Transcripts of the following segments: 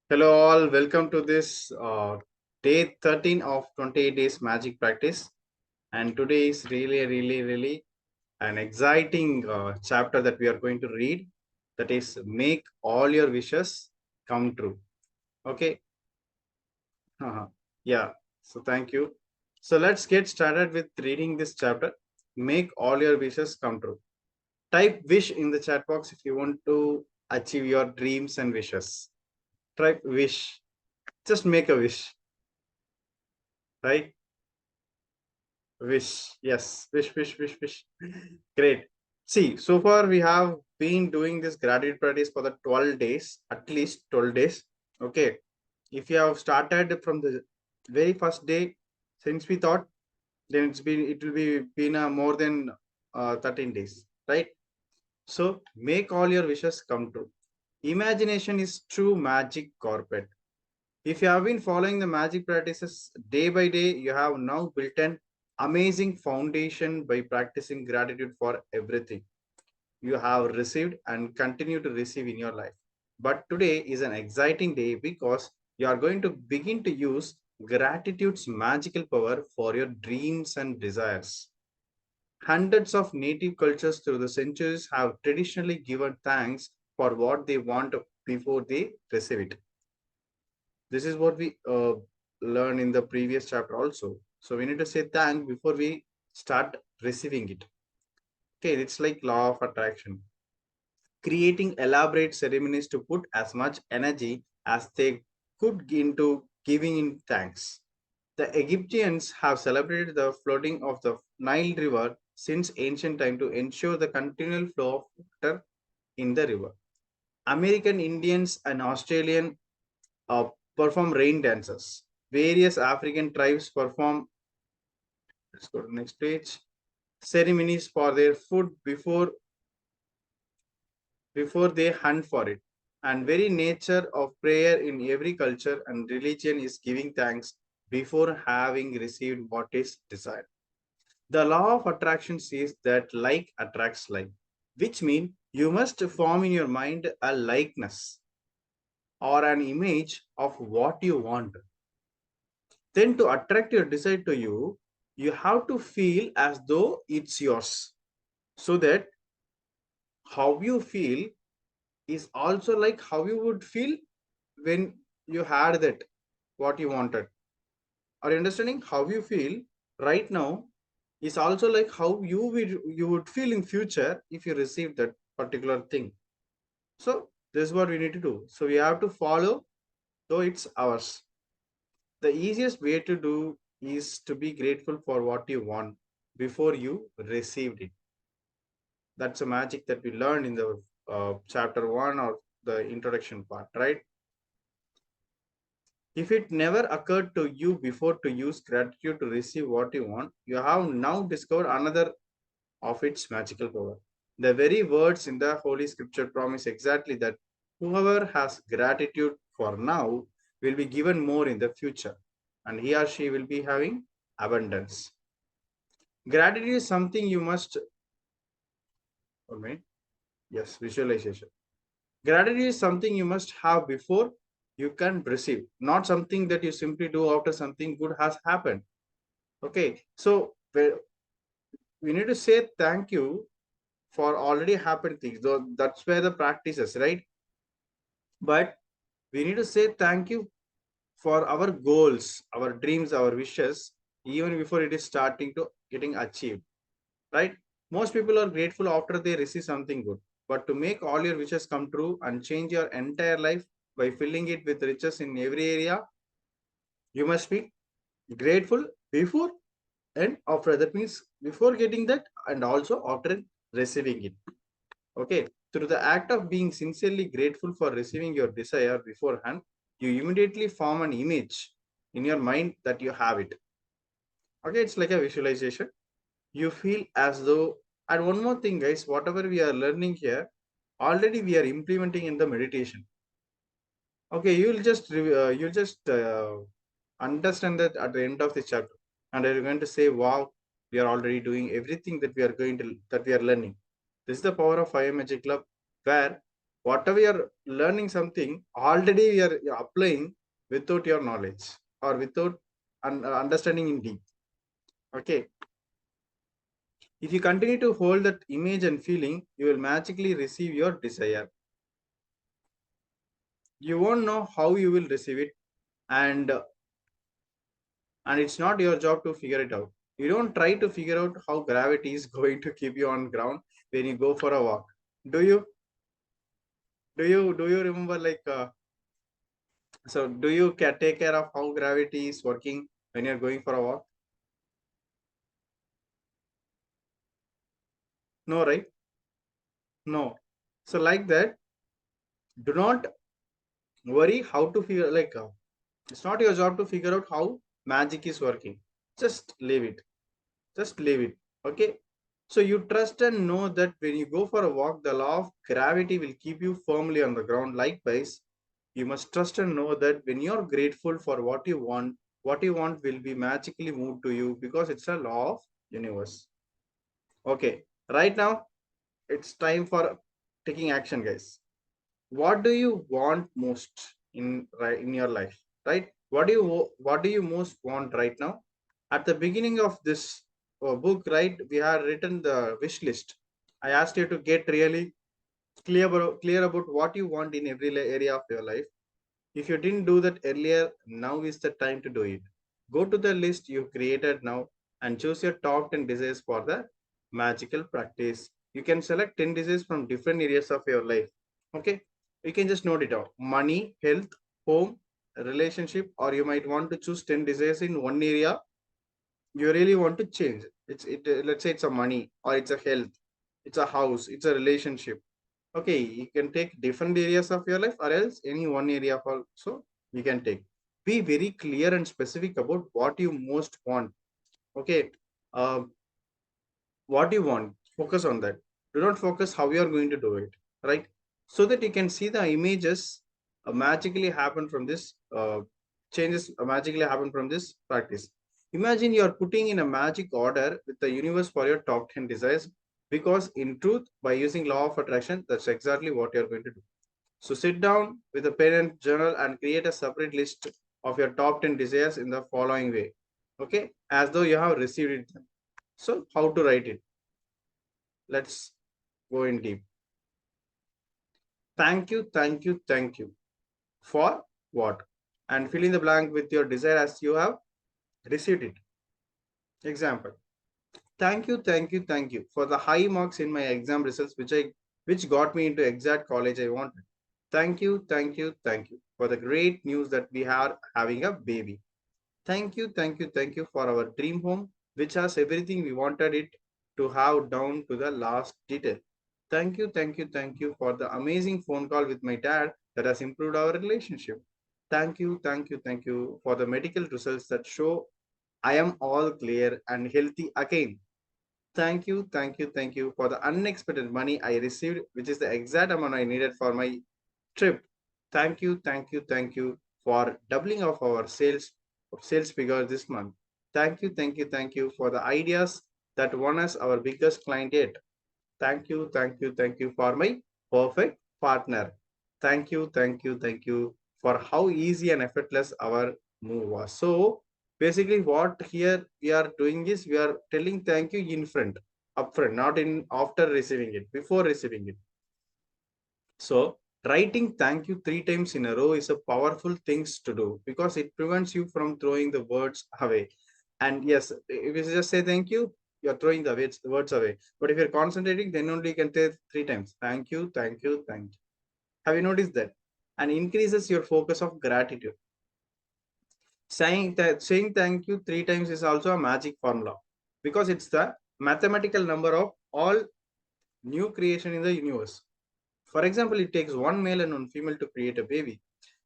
Hello, all. Welcome to this day 13 of 28 days magic practice. And today is really an exciting chapter that we are going to read. That is, make all your wishes come true. Okay. Yeah. So, thank you. So, let's get started with reading this chapter. Make all your wishes come true. Type wish in the chat box if you want to achieve your dreams and wishes. Type wish. Just make a wish, right? Wish, yes, wish. Great. See, so far we have been doing this gratitude practice for the 12 days, at least 12 days. Okay. If you have started from the very first day since we thought, then it will be been more than 13 days, right? So make all your wishes come true. Imagination is true magic carpet. If you have been following the magic practices day by day, you have now built an amazing foundation by practicing gratitude for everything you have received and continue to receive in your life. But today is an exciting day because you are going to begin to use gratitude's magical power for your dreams and desires. Hundreds of native cultures through the centuries have traditionally given thanks for what they want before they receive it. This is what we learned in the previous chapter also. So we need to say thank before we start receiving it. Okay, it's like law of attraction. Creating elaborate ceremonies to put as much energy as they could into giving in thanks. The Egyptians have celebrated the flooding of the Nile River since ancient time to ensure the continual flow of water in the river. American Indians and Australian uh, perform rain dances. Various African tribes perform, let's go to the next page, ceremonies for their food before they hunt for it. And very nature of prayer in every culture and religion is giving thanks before having received what is desired. The law of attraction says that like attracts like, which means you must form in your mind a likeness or an image of what you want. Then to attract your desire to you, you have to feel as though it's yours. So that how you feel is also like how you would feel when you had that what you wanted. Are you understanding? How you feel right now is also like how you would feel in future if you receive that particular thing. So this is what we need to do. So we have to follow though it's ours. The easiest way to do is to be grateful for what you want before you received it. That's a magic that we learned in the chapter one or the introduction part, right? If it never occurred to you before to use gratitude to receive what you want, you have now discovered another of its magical power. The very words in the Holy Scripture promise exactly that whoever has gratitude for now will be given more in the future, and he or she will be having abundance. Gratitude is something you must, or me, yes, visualization. Gratitude is something you must have before you can receive, not something that you simply do after something good has happened. Okay, so we need to say thank you for already happened things. Though that's where the practice is, right? But we need to say thank you for our goals, our dreams, our wishes, even before it is starting to getting achieved, right? Most people are grateful after they receive something good. But to make all your wishes come true and change your entire life by filling it with riches in every area, you must be grateful before and after. That means before getting that and also after receiving it. Okay. Through the act of being sincerely grateful for receiving your desire beforehand, you immediately form an image in your mind that you have it. Okay. It's like a visualization. You feel as though, and one more thing, guys, whatever we are learning here, already we are implementing in the meditation. Okay. You'll just understand that at the end of the chapter. And you're going to say, wow, we are already doing everything that we are learning. This is the power of Fire Magic Club, where whatever you're learning something, already you're applying without your knowledge or without understanding in deep. Okay. If you continue to hold that image and feeling, you will magically receive your desire. You won't know how you will receive it, and it's not your job to figure it out. You don't try to figure out how gravity is going to keep you on ground when you go for a walk. Do you? Do you remember like so? Do you take care of how gravity is working when you're going for a walk? No, right? No. So like that, do not worry how to figure like it's not your job to figure out how magic is working. Just leave it. Just leave it. Okay. So you trust and know that when you go for a walk, the law of gravity will keep you firmly on the ground. Likewise, you must trust and know that when you're grateful for what you want will be magically moved to you because it's a law of universe. Okay. Right now, it's time for taking action, guys. What do you want most in your life, right? What do you most want right now? At the beginning of this book, right, we have written the wish list. I asked you to get really clear about what you want in every area of your life. If you didn't do that earlier, now is the time to do it. Go to the list you created now and choose your top 10 desires for the magical practice. You can select 10 desires from different areas of your life. Okay, you can just note it out: money, health, home, relationship, or you might want to choose 10 desires in one area you really want to change. Let's say it's a money, or it's a health, it's a house, it's a relationship. Okay, you can take different areas of your life, or else any one area of also you can take. Be very clear and specific about what you most want. Okay. um, what you want, focus on that. Do not focus how you are going to do it, right? So that you can see the images magically happen from this changes magically happen from this practice. Imagine you are putting in a magic order with the universe for your top 10 desires, because in truth, by using law of attraction, that's exactly what you're going to do. So sit down with a pen and journal and create a separate list of your top 10 desires in the following way. Okay, as though you have received it. So how to write it? Let's go in deep. Thank you, thank you, thank you. For what? And fill in the blank with your desire as you have received it. Example. Thank you, thank you, thank you for the high marks in my exam results, which got me into exact college I wanted. Thank you, thank you, thank you for the great news that we are having a baby. Thank you, thank you, thank you for our dream home, which has everything we wanted it to have down to the last detail. Thank you, thank you, thank you for the amazing phone call with my dad that has improved our relationship. Thank you, thank you, thank you for the medical results that show I am all clear and healthy again. Thank you, thank you, thank you for the unexpected money I received, which is the exact amount I needed for my trip. Thank you, thank you, thank you for doubling of our sales figure this month. Thank you, thank you, thank you for the ideas that won us our biggest client yet. Thank you, thank you, thank you for my perfect partner. Thank you, thank you, thank you for how easy and effortless our move was. So basically, what here we are doing is we are telling thank you in front, upfront, not in after receiving it, before receiving it. So writing thank you 3 times in a row is a powerful things to do because it prevents you from throwing the words away. And yes, if you just say thank you, you're throwing the words away. But if you're concentrating, then only you can say 3 times. Thank you, thank you, thank you. Have you noticed that? And increases your focus of gratitude. Saying thank you 3 times is also a magic formula because it's the mathematical number of all new creation in the universe. For example, it takes one male and one female to create a baby.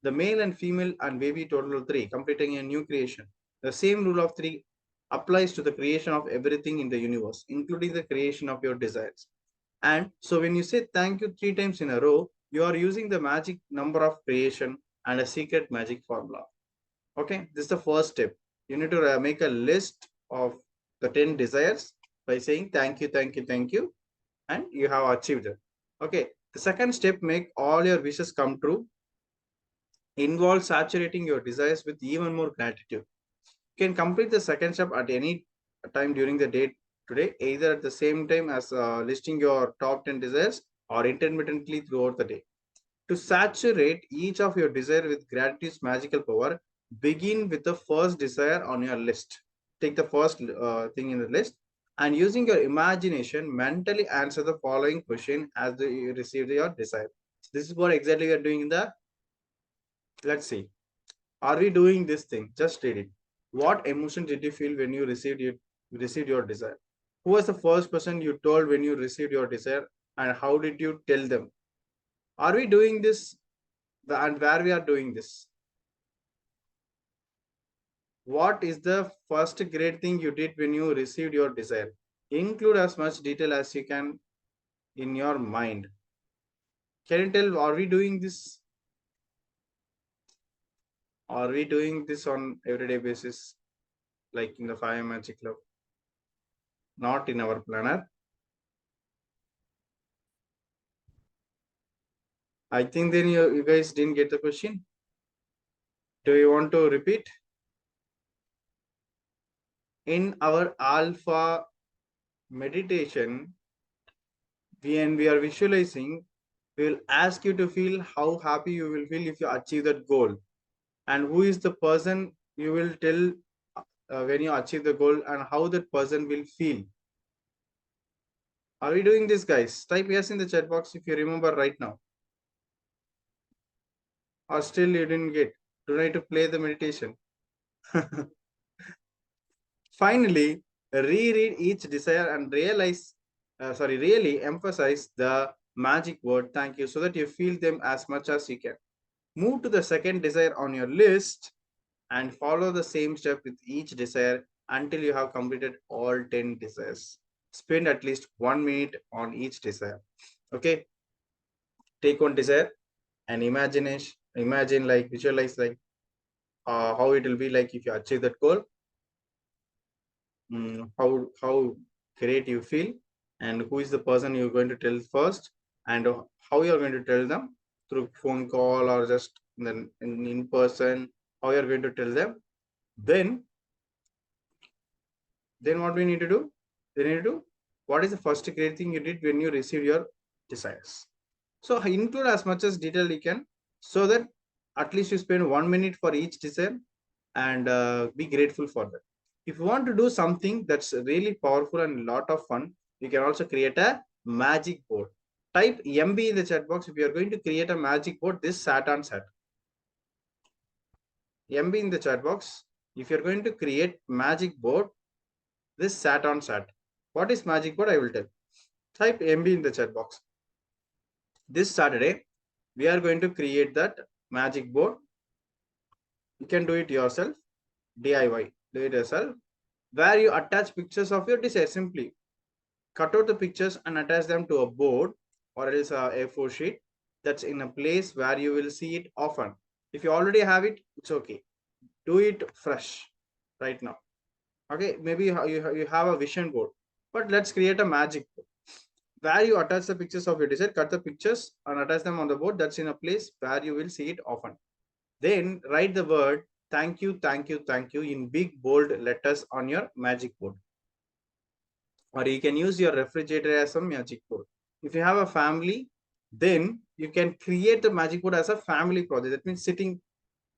The male and female and baby total of three, completing a new creation. The same rule of three applies to the creation of everything in the universe, including the creation of your desires. And so when you say thank you 3 times in a row, you are using the magic number of creation and a secret magic formula. Okay, this is the first step. You need to make a list of the 10 desires by saying thank you, thank you, thank you, and you have achieved it. Okay, The second step, make all your wishes come true, involve saturating your desires with even more gratitude. You can complete the second step at any time during the day today, either at the same time as listing your top 10 desires or intermittently throughout the day. To saturate each of your desire with gratitude's magical power, begin with the first desire on your list. Take the first thing in the list and using your imagination, mentally answer the following question as you receive your desire. This is what exactly we are doing in the, let's see. Are we doing this thing? Just read it. What emotion did you feel when you received your desire? Who was the first person you told when you received your desire, and how did you tell them? Are we doing this, and where we are doing this? What is the first great thing you did when you received your desire? Include as much detail as you can in your mind. Can you tell, are we doing this? Are we doing this on everyday basis, like in the Fire Magic Club? Not in our planner. I think then you guys didn't get the question. Do you want to repeat? In our alpha meditation, when we are visualizing, we will ask you to feel how happy you will feel if you achieve that goal. And who is the person you will tell when you achieve the goal, and how that person will feel. Are we doing this, guys? Type yes in the chat box if you remember right now. Or still you didn't get. Do I need to play the meditation? Finally, reread each desire and really emphasize the magic word thank you so that you feel them as much as you can. Move to the second desire on your list and follow the same step with each desire until you have completed all 10 desires. Spend at least 1 minute on each desire. Okay. Take one desire and imagine, like visualize like how it will be like if you achieve that goal. How great you feel, and who is the person you're going to tell first, and how you're going to tell them, through phone call or just then in person, how you're going to tell them. Then what we need to do? They need to do, what is the first great thing you did when you received your desires? So include as much as detail you can, so that at least you spend 1 minute for each desire and be grateful for that. If you want to do something that's really powerful and a lot of fun, you can also create a magic board. Type MB in the chat box if you are going to create a magic board, this Saturn set. MB in the chat box if you're going to create magic board, this Saturn set. What is magic board? I will tell. Type MB in the chat box. This Saturday, we are going to create that magic board. You can do it yourself. DIY. Do it yourself. Where you attach pictures of your desire. Simply cut out the pictures and attach them to a board or else a A4 sheet that's in a place where you will see it often. If you already have it, it's okay. Do it fresh right now. Okay, maybe you have a vision board, but let's create a magic board where you attach the pictures of your desire, cut the pictures and attach them on the board that's in a place where you will see it often. Then write the word thank you, thank you, thank you in big bold letters on your magic board. Or you can use your refrigerator as a magic board. If you have a family, then you can create the magic board as a family project. That means sitting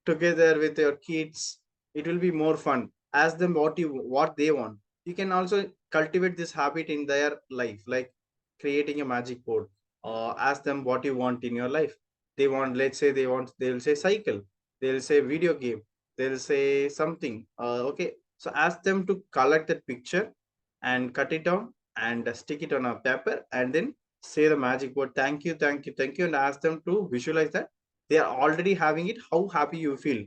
together with your kids, it will be more fun. Ask them what they want. You can also cultivate this habit in their life, like creating a magic board. Ask them what you want in your life. They want, let's say they will say cycle, they'll say video game, they'll say something. Okay, so ask them to collect that picture and cut it down and stick it on a paper, and then say the magic word thank you, thank you, thank you, and ask them to visualize that they are already having it, how happy you feel.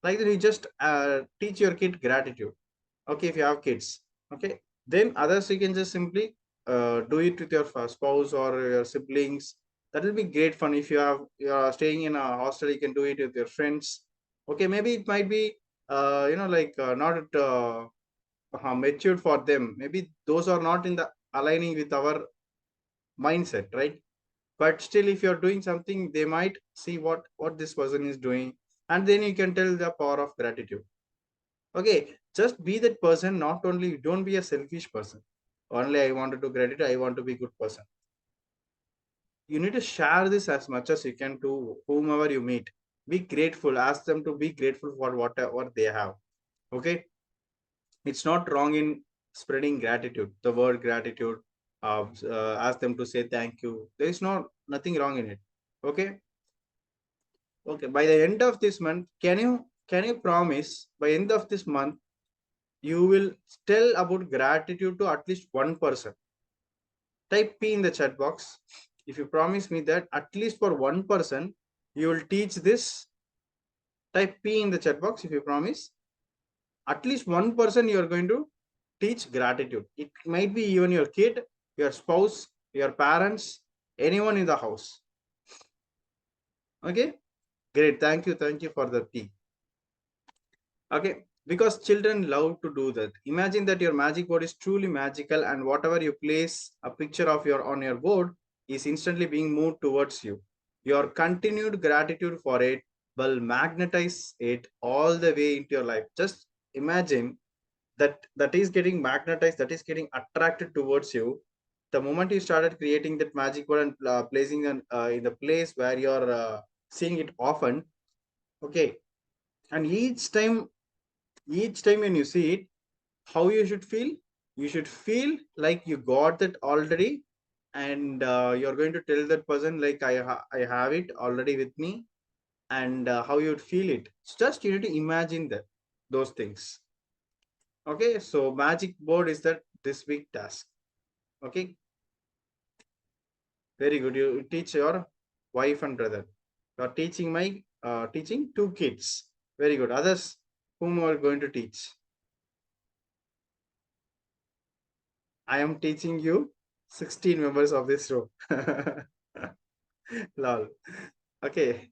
Like that, you just teach your kid gratitude. Okay, if you have kids. Okay, then others you can just simply do it with your spouse or your siblings. That will be great fun. If you are staying in a hostel, you can do it with your friends. Okay, maybe it might be not matured for them. Maybe those are not in the aligning with our mindset, right? but still if you're doing something, they might see what this person is doing, and then you can tell the power of gratitude. Okay, just be that person. Not only, don't be a selfish person. Only I want to do gratitude, I want to be good person. You need to share this as much as you can to whomever you meet. Be grateful, ask them to be grateful for whatever they have. Okay, it's not wrong in spreading gratitude, the word gratitude. Ask them to say thank you. There is nothing wrong in it. Okay. Okay, by the end of this month, can you promise by end of this month you will tell about gratitude to at least one person? Type P in the chat box. If you promise me that at least for one person you will teach this, type P in the chat box. If you promise at least one person you are going to teach gratitude. It might be even your kid, your spouse, your parents, anyone in the house. Okay, great. Thank you for the P. Okay, because children love to do that. Imagine that your magic board is truly magical, and whatever you place a picture of your on your board is instantly being moved towards you. Your continued gratitude for it will magnetize it all the way into your life. Just imagine that is getting magnetized, that is getting attracted towards you. The moment you started creating that magic board and placing it in the place where you're seeing it often. Okay, and each time when you see it, how you should feel? You should feel like you got that already, and you're going to tell that person like I have it already with me, and how you'd feel it. It's just you need to imagine that those things. Okay, so magic board is that this week task. Okay, very good. You teach your wife and brother. You are teaching my teaching two kids. Very good. Others whom you are going to teach? I am teaching you 16 members of this row. Lol. Okay.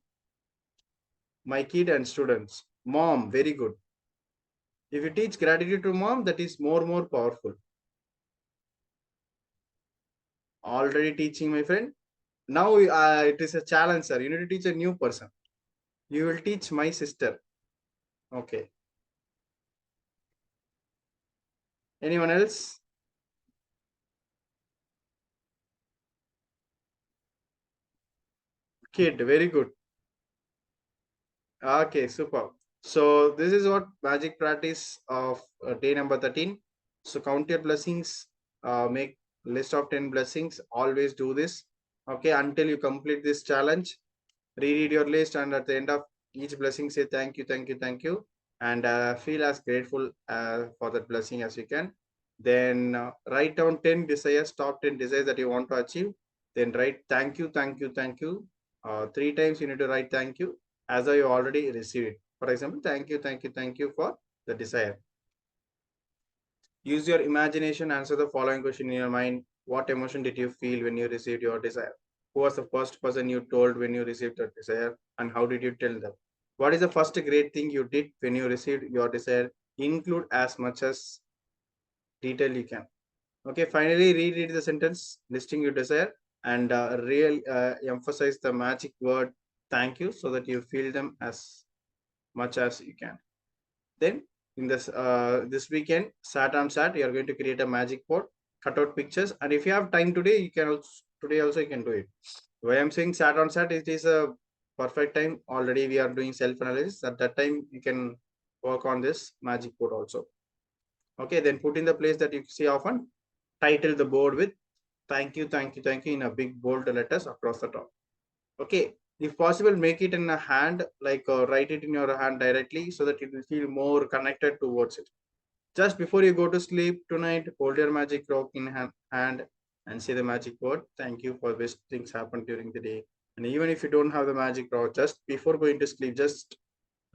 My kid and students. Mom, very good. If you teach gratitude to mom, that is more powerful. Already teaching, my friend. Now it is a challenge, sir. You need to teach a new person. You will teach my sister. Okay. Anyone else? Kid, very good. Okay, super. So this is what magic practice of day number 13. So count your blessings, make list of 10 blessings. Always do this. Okay, until you complete this challenge, reread your list, and at the end of each blessing, say thank you, thank you, thank you, and feel as grateful for that blessing as you can. Then write down 10 desires, top 10 desires that you want to achieve. Then write thank you, thank you, thank you. 3 times you need to write thank you as though you already received it. For example, thank you, thank you, thank you for the desire. Use your imagination, answer the following question in your mind. What emotion did you feel when you received your desire? Who was the first person you told when you received your desire, and how did you tell them? What is the first great thing you did when you received your desire? Include as much as detail you can. Okay, finally, reread the sentence listing your desire, and emphasize the magic word thank you so that you feel them as much as you can. Then in this weekend, sat on sat, you are going to create a magic board, cut out pictures, and if you have time today, you can also today also you can do it. Why I'm saying sat on sat, it is a perfect time. Already we are doing self analysis. At that time, you can work on this magic board also. Okay, then put in the place that you see often. Title the board with thank you, thank you, thank you in a big bold letters across the top. Okay, if possible, make it in a hand, like write it in your hand directly so that you will feel more connected towards it. Just before you go to sleep tonight, hold your magic rock in hand and say the magic word. Thank you for best things happen during the day. And even if you don't have the magic rock, just before going to sleep, just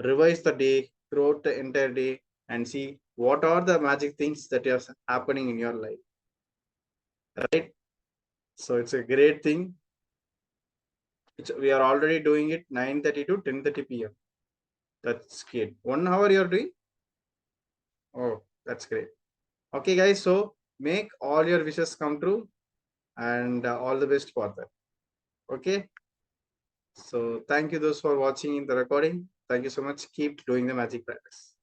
revise the day throughout the entire day and see what are the magic things that are happening in your life. Right? So it's a great thing. We are already doing it 9:30 to 10:30 p.m. That's great. 1 hour you're doing? Oh, that's great. Okay, guys. So make all your wishes come true, and all the best for that. Okay. So thank you those for watching in the recording. Thank you so much. Keep doing the magic practice.